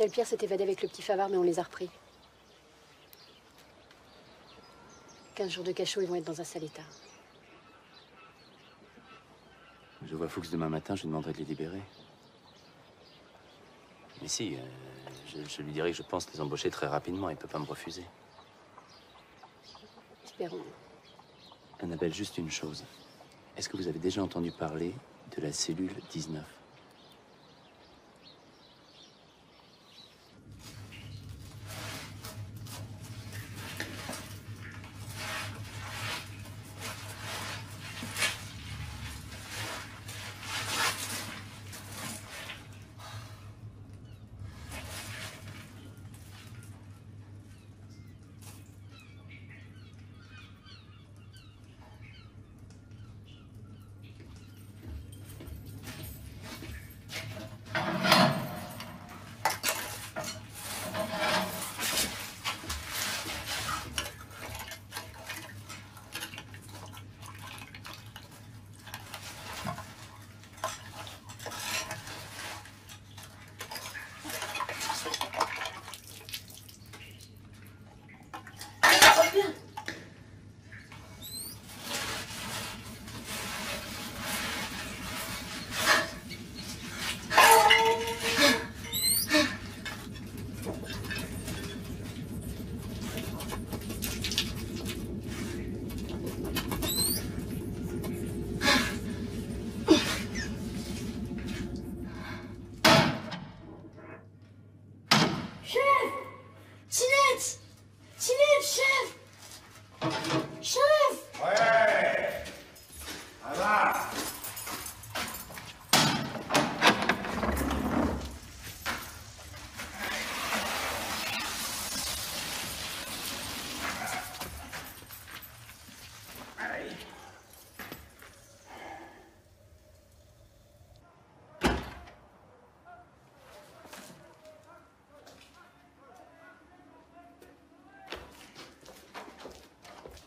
Delpierre s'est évadé avec le petit Favard, mais on les a repris. 15 jours de cachot, ils vont être dans un sale état. Je vois Fuchs demain matin, je lui demanderai de les libérer. Mais si, je lui dirai que je pense les embaucher très rapidement, il peut pas me refuser. Espérons. Annabelle, juste une chose. Est-ce que vous avez déjà entendu parler de la cellule 19?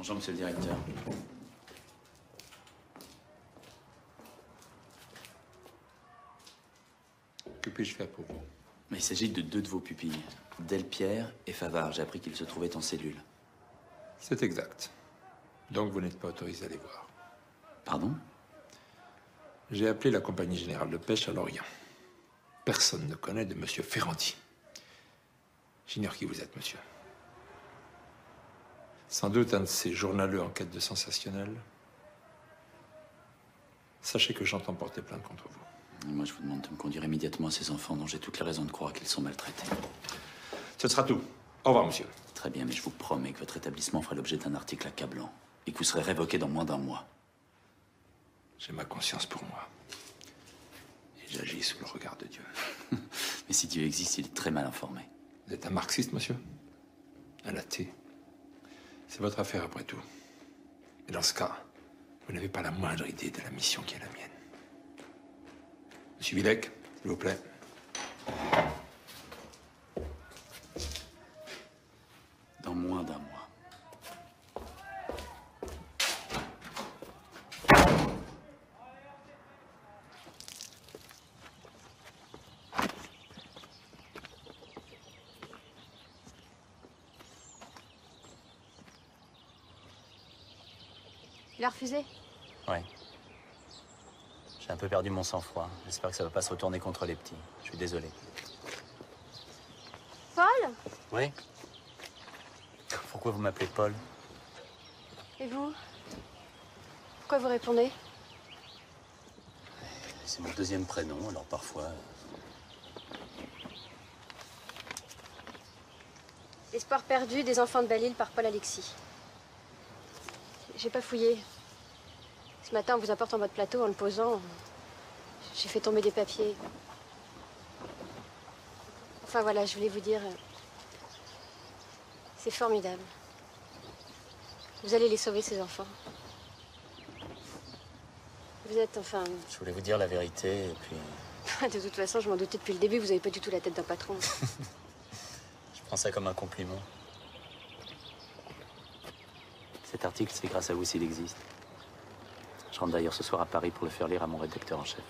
Bonjour, monsieur le directeur. Que puis-je faire pour vous? Mais il s'agit de deux de vos pupilles, Delpierre et Favard. J'ai appris qu'ils se trouvaient en cellule. C'est exact. Donc vous n'êtes pas autorisé à les voir. Pardon? J'ai appelé la compagnie générale de pêche à Lorient. Personne ne connaît de monsieur Ferrandi. J'ignore qui vous êtes, monsieur. Sans doute un de ces journaleux en quête de sensationnel. Sachez que j'entends porter plainte contre vous. Et moi, je vous demande de me conduire immédiatement à ces enfants dont j'ai toutes les raisons de croire qu'ils sont maltraités. Ce sera tout. Au revoir, monsieur. Très bien, mais je vous promets que votre établissement fera l'objet d'un article accablant et que vous serez révoqué dans moins d'un mois. J'ai ma conscience pour moi. Et j'agis sous le regard de Dieu. Mais si Dieu existe, il est très mal informé. Vous êtes un marxiste, monsieur? Un athée? C'est votre affaire, après tout. Et dans ce cas, vous n'avez pas la moindre idée de la mission qui est la mienne. Monsieur Villec, s'il vous plaît. Dans moins d'un mois. Il a refusé? Ouais. J'ai un peu perdu mon sang-froid. J'espère que ça va pas se retourner contre les petits. Je suis désolé. Paul? Oui? Pourquoi vous m'appelez Paul? Et vous? Pourquoi vous répondez? C'est mon deuxième prénom, alors parfois... L'espoir perdu des enfants de Belle-Île par Paul Alexis. J'ai pas fouillé. Ce matin, on vous apporte en mode plateau, en le posant. J'ai fait tomber des papiers. Enfin voilà, je voulais vous dire... c'est formidable. Vous allez les sauver, ces enfants. Vous êtes, enfin... Je voulais vous dire la vérité, et puis... De toute façon, je m'en doutais depuis le début, vous avez pas du tout la tête d'un patron. Je prends ça comme un compliment. Cet article, c'est grâce à vous s'il existe. Je rentre d'ailleurs ce soir à Paris pour le faire lire à mon rédacteur en chef.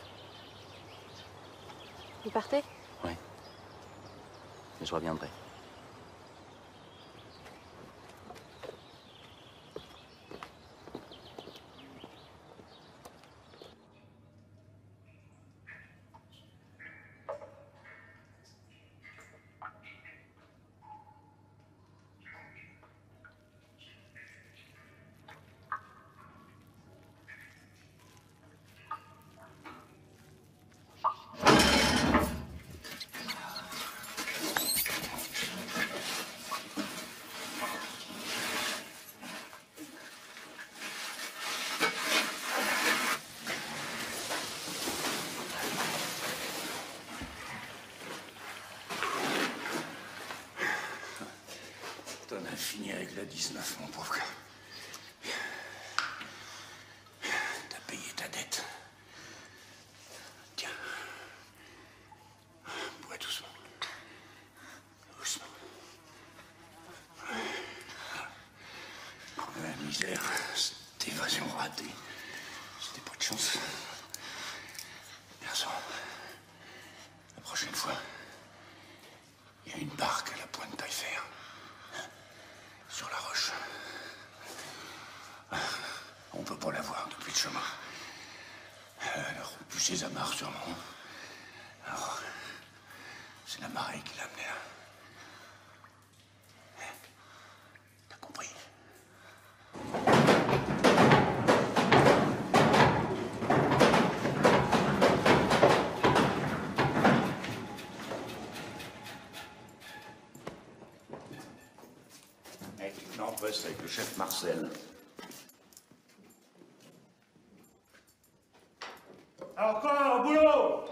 Vous partez? Oui. Mais je reviendrai. T'en as fini avec la 19, mon pauvre gars. T'as payé ta dette. Tiens. Bois doucement. Doucement. La misère, cette évasion ratée. C'était pas de chance. Garçon, la prochaine fois, il y a une barque à la pointe Taillefer. Sur la roche. On peut pas la voir depuis le chemin. Elle a rompu ses amarres sûrement. Alors, c'est la marée qui l'a amenée là. T'as compris? En poste avec le chef Marcel. Alors quoi, au boulot?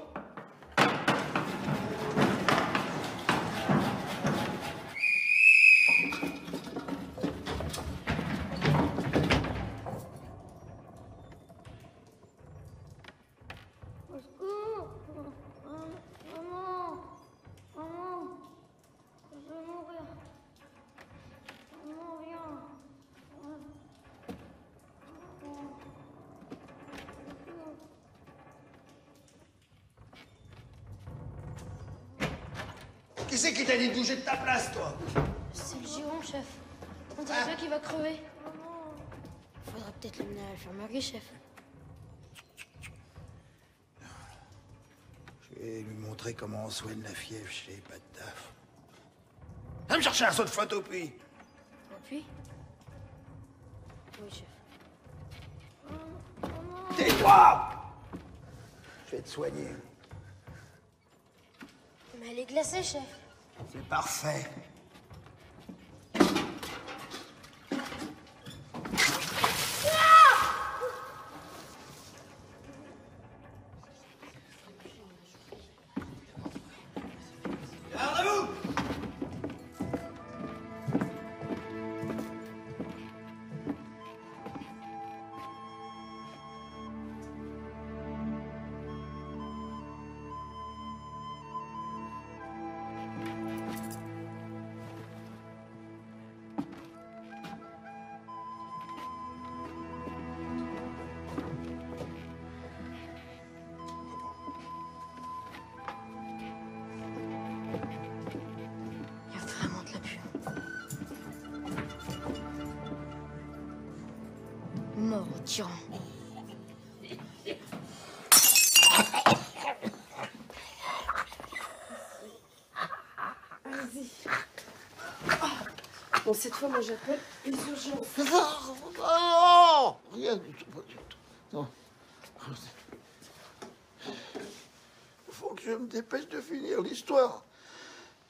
Au secours! Maman! Maman! Je vais mourir. Maman, viens. Qui c'est qui t'a dit de bouger de ta place, toi? C'est le giron, chef. On dirait bien qu'il va crever. Faudra peut-être l'amener à l'infirmerie, chef. Je vais lui montrer comment on soigne la fièvre chez les pattes d'af. Va me chercher un seau de flotte au puits. Au puits? Oui, chef. Tais-toi! Je vais te soigner. Mais elle est glacée, chef. C'est parfait. Il y a vraiment de la pue. Mort au tyran. Vas-y. Bon, cette fois, moi, j'appelle les urgences. Non, rien du tout, pas du tout. Non. Il faut que je me dépêche de finir l'histoire.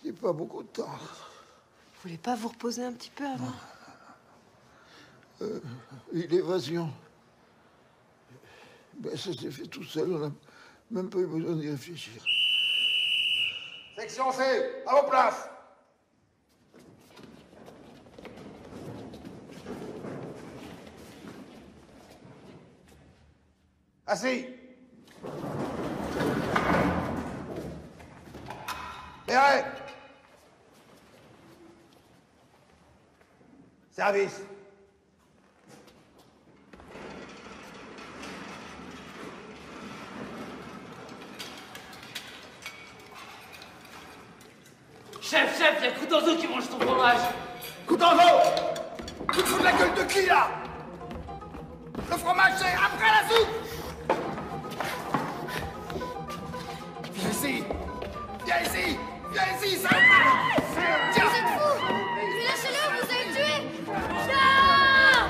J'ai pas beaucoup de temps. Vous voulez pas vous reposer un petit peu avant? L'évasion. Ben, ça s'est fait tout seul, on n'a même pas eu besoin d'y réfléchir. Section C, à vos places. Assis. Ferré. Service. Chef! y a Coutanceau qui mange ton fromage. Coutanceau! Tu te fous de la gueule de qui, là? Le fromage, c'est après la soupe! Viens ici! Viens ici! Viens ici, ça! Tiens! Vous êtes fous! Mais lâchez-le, vous allez le tuer! Non!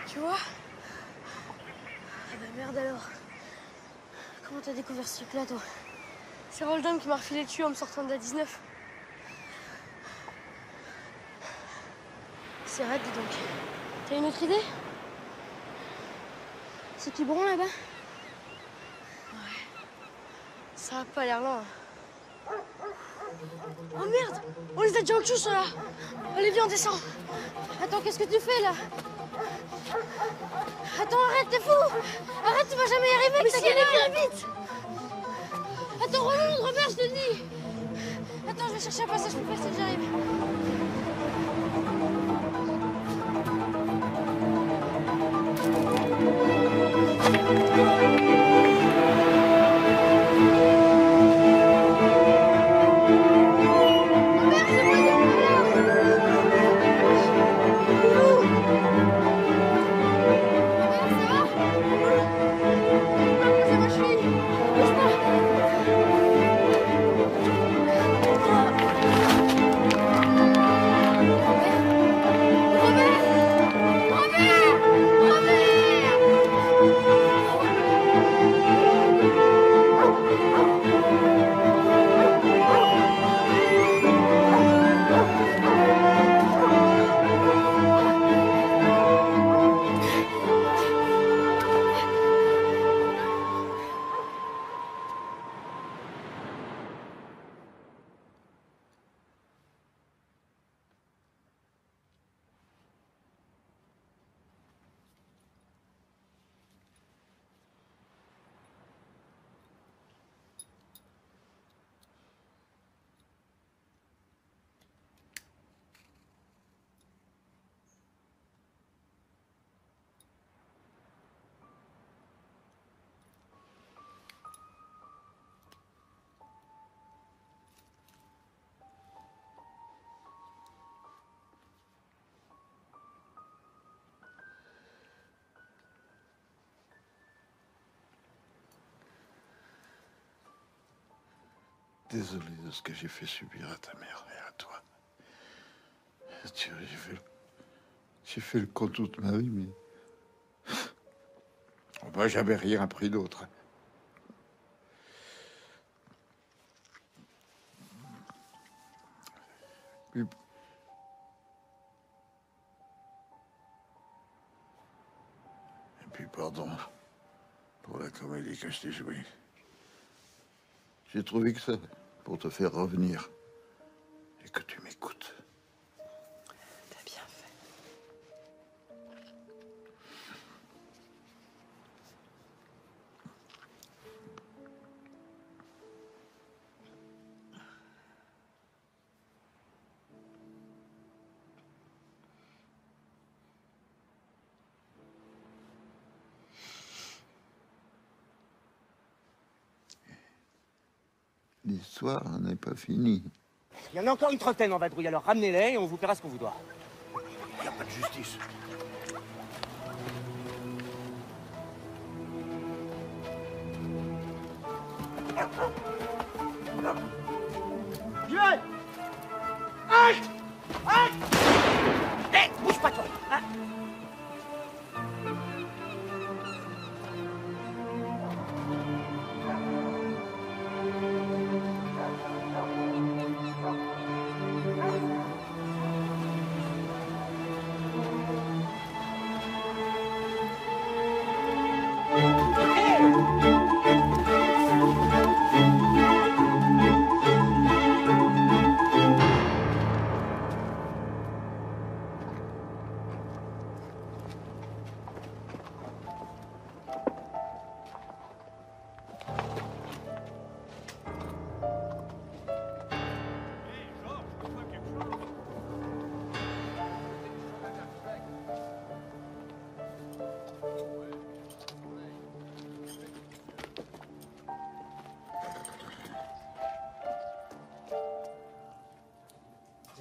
Tu vois? Ah bah merde alors. Comment t'as découvert ce truc-là, toi? C'est Roldam qui m'a refilé dessus en me sortant de la 19. C'est raide, dis donc. T'as une autre idée? C'est Quiberon là-bas? Ouais. Ça a pas l'air loin. Oh merde! On les a déjà au cul, là! Allez, viens, on descend! Attends, qu'est-ce que tu fais là? Attends, arrête, t'es fou! Arrête, tu vas jamais y arriver! Mais si, viens vite! Attends, remonte, Robert, je te dis! Attends, je vais chercher un passage plus facile, j'arrive. Désolé de ce que j'ai fait subir à ta mère et à toi. J'ai fait le con toute ma vie, mais... Moi, j'avais rien appris d'autre. Et puis, pardon pour la comédie que je t'ai jouée. J'ai trouvé que ça, pour te faire revenir et que tu m'écoutes. T'as bien fait. L'histoire n'est pas finie. Il y en a encore une trentaine en vadrouille, alors ramenez-les et on vous paiera ce qu'on vous doit. Il n'y a pas de justice. Duel! Halte! Halte! Hé, bouge pas toi, hein?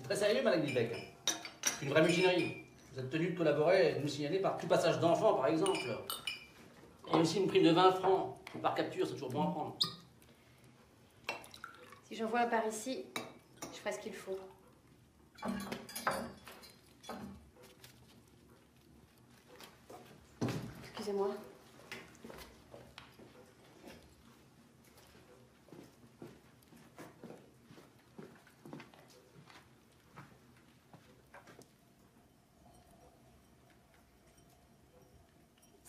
Très sérieux, Madame Guilbeck. C'est une vraie mutinerie. Vous êtes tenu de collaborer et de nous signaler par tout passage d'enfant, par exemple. Et aussi une prime de 20 francs. Par capture, c'est toujours bon à prendre. Si j'envoie un par ici, je ferai ce qu'il faut. Excusez-moi.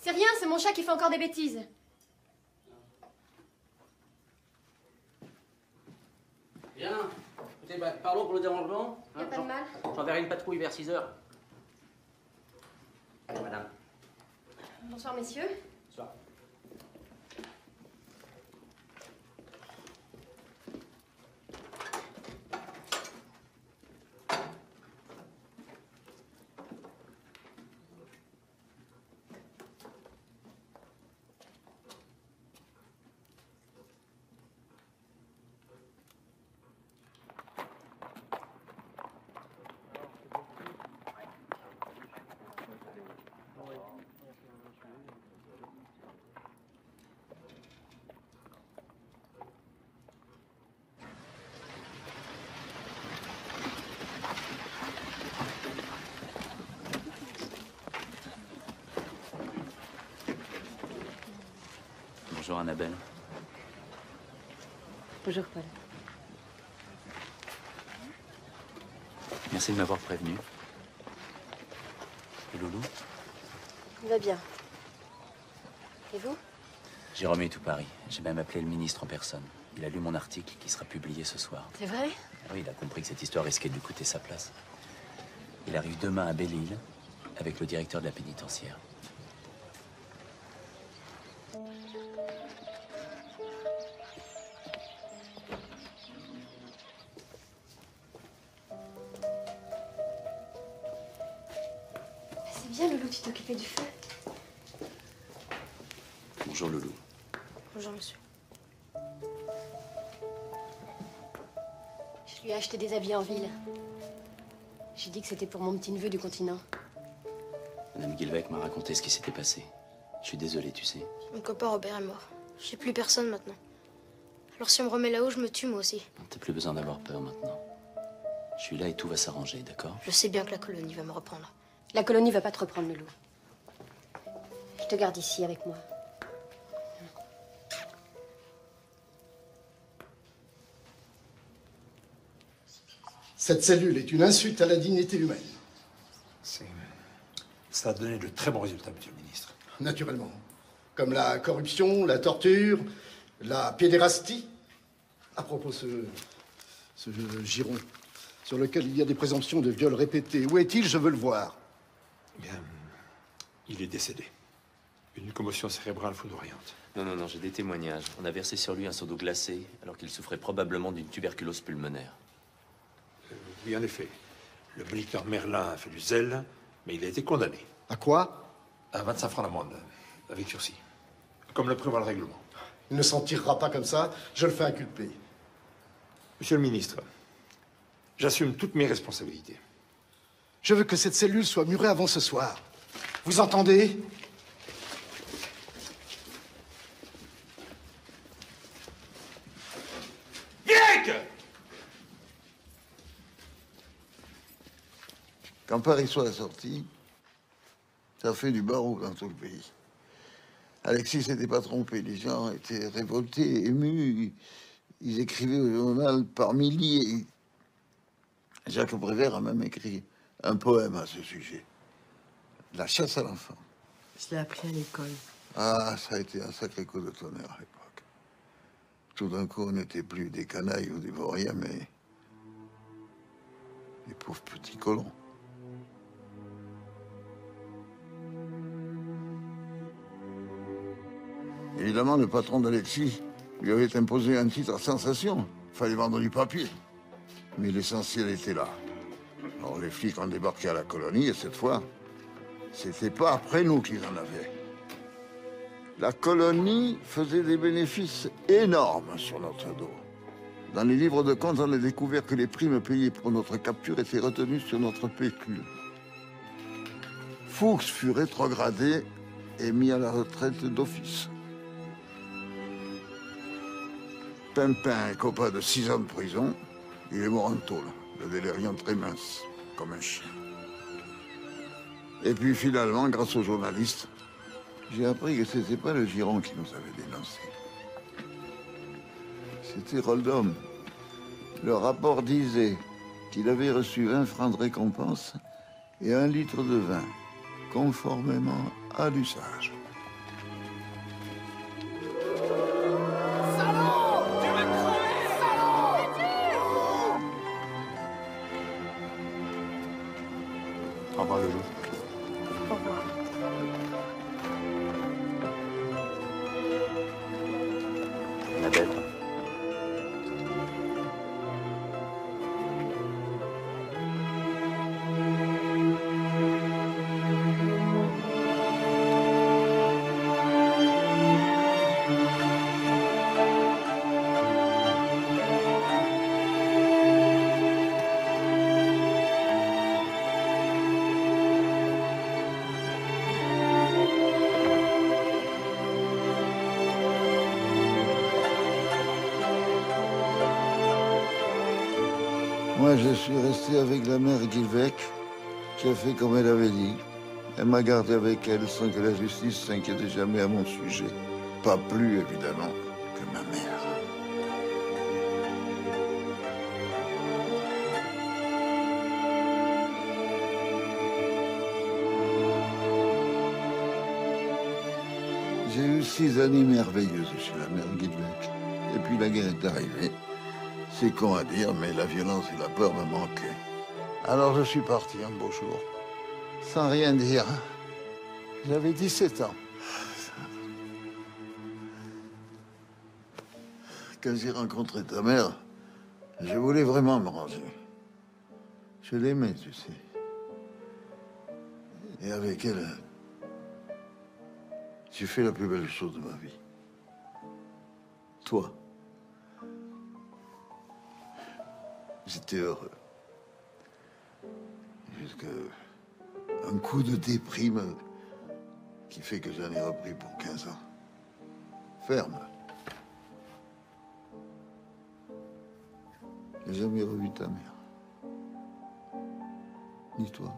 C'est rien, c'est mon chat qui fait encore des bêtises. Bien. Écoutez, pardon pour le dérangement. Y a pas de mal. J'enverrai une patrouille vers 6 heures. Allez, madame. Bonsoir, messieurs. Bonsoir. Bonjour Annabelle. Bonjour, Paul. Merci de m'avoir prévenu. Et Loulou? Il va bien. Et vous? J'ai remis tout Paris. J'ai même appelé le ministre en personne. Il a lu mon article qui sera publié ce soir. C'est vrai? Ah oui, il a compris que cette histoire risquait de lui coûter sa place. Il arrive demain à Belle-Île avec le directeur de la pénitentiaire. C'est bien, Loulou, tu t'occupais du feu. Bonjour Loulou. Bonjour, monsieur. Je lui ai acheté des habits en ville. J'ai dit que c'était pour mon petit-neveu du continent. Madame Guilbeck m'a raconté ce qui s'était passé. Je suis désolé, tu sais. Mon copain Robert est mort. J'ai plus personne maintenant. Alors si on me remet là-haut, je me tue moi aussi. T'as plus besoin d'avoir peur maintenant. Je suis là et tout va s'arranger, d'accord? Je sais bien que la colonie va me reprendre. La colonie va pas te reprendre, Loulou. Je te garde ici avec moi. Cette cellule est une insulte à la dignité humaine. Ça a donné de très bons résultats, monsieur le ministre. Naturellement. Comme la corruption, la torture, la pédérastie. À propos, ce giron, sur lequel il y a des présomptions de viol répétés. Où est-il? Je veux le voir. Bien, il est décédé. Une commotion cérébrale foudroyante. Non, j'ai des témoignages. On a versé sur lui un seau d'eau glacée alors qu'il souffrait probablement d'une tuberculose pulmonaire. Oui, en effet. Le moniteur Merlin a fait du zèle, mais il a été condamné. À quoi? À 25 francs d'amende, avec sursis. Comme le prévoit le règlement. Il ne s'en tirera pas comme ça. Je le fais inculper. Monsieur le ministre, j'assume toutes mes responsabilités. Je veux que cette cellule soit murée avant ce soir. Vous entendez? Guilbeck! Quand Paris soit sorti, ça fait du barreau dans tout le pays. Alexis s'était pas trompé. Les gens étaient révoltés, émus. Ils écrivaient au journal par milliers. Jacques Prévert a même écrit un poème à ce sujet. La chasse à l'enfant. Je l'ai appris à l'école. Ah, ça a été un sacré coup de tonnerre à l'époque. Tout d'un coup, on n'était plus des canailles ou des vauriens, mais des pauvres petits colons. Évidemment, le patron d'Alexis lui avait imposé un titre à sensation. Il fallait vendre du papier. Mais l'essentiel était là. Alors les flics ont débarqué à la colonie, et cette fois, c'était pas après nous qu'ils en avaient. La colonie faisait des bénéfices énormes sur notre dos. Dans les livres de comptes, on a découvert que les primes payées pour notre capture étaient retenues sur notre pécule. Fuchs fut rétrogradé et mis à la retraite d'office. Pimpin est copain de 6 ans de prison. Il est mort en tôle, le déliriant très mince, comme un chien. Et puis finalement, grâce aux journalistes, j'ai appris que c'était pas le Giron qui nous avait dénoncés. C'était Roldom. Le rapport disait qu'il avait reçu 20 francs de récompense et 1 litre de vin, conformément à l'usage. Au revoir, Loulou. Au revoir. La bête. Moi, je suis resté avec la mère Guilvec, qui a fait comme elle avait dit. Elle m'a gardé avec elle sans que la justice s'inquiète jamais à mon sujet. Pas plus, évidemment, que ma mère. J'ai eu 6 années merveilleuses chez la mère Guilvec. Et puis la guerre est arrivée. C'est con à dire, mais la violence et la peur me manquaient. Alors je suis parti un beau jour, sans rien dire. J'avais 17 ans. Quand j'ai rencontré ta mère, je voulais vraiment me ranger. Je l'aimais, tu sais. Et avec elle, j'ai fait la plus belle chose de ma vie. Toi. J'étais heureux. Jusqu'à un coup de déprime qui fait que j'en ai repris pour 15 ans. Ferme. J'ai jamais revu ta mère. Ni toi.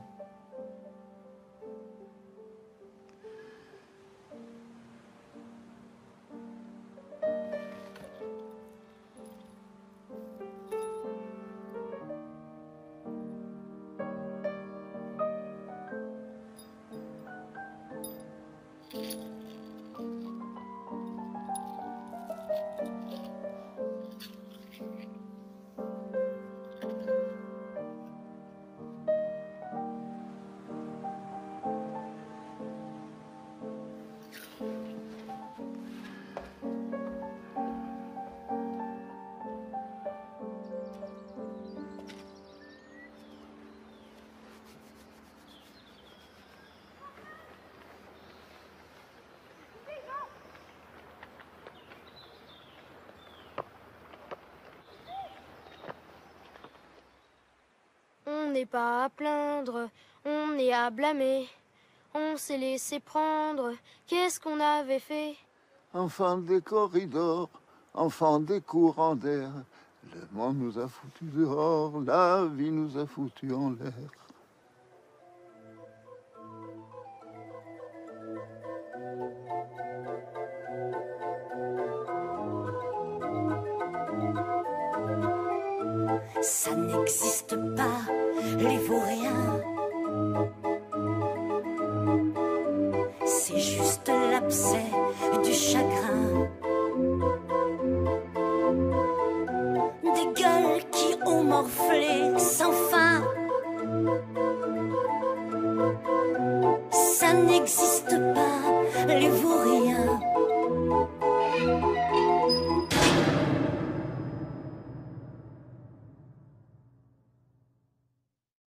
On n'est pas à plaindre, on est à blâmer. On s'est laissé prendre, qu'est-ce qu'on avait fait? Enfant des corridors, enfant des courants d'air, le monde nous a foutus dehors, la vie nous a foutus en l'air. n'existe pas, les vauriens. C'est juste l'abcès du chagrin. Des gueules qui ont morflé sans fin. Ça n'existe pas, les vauriens.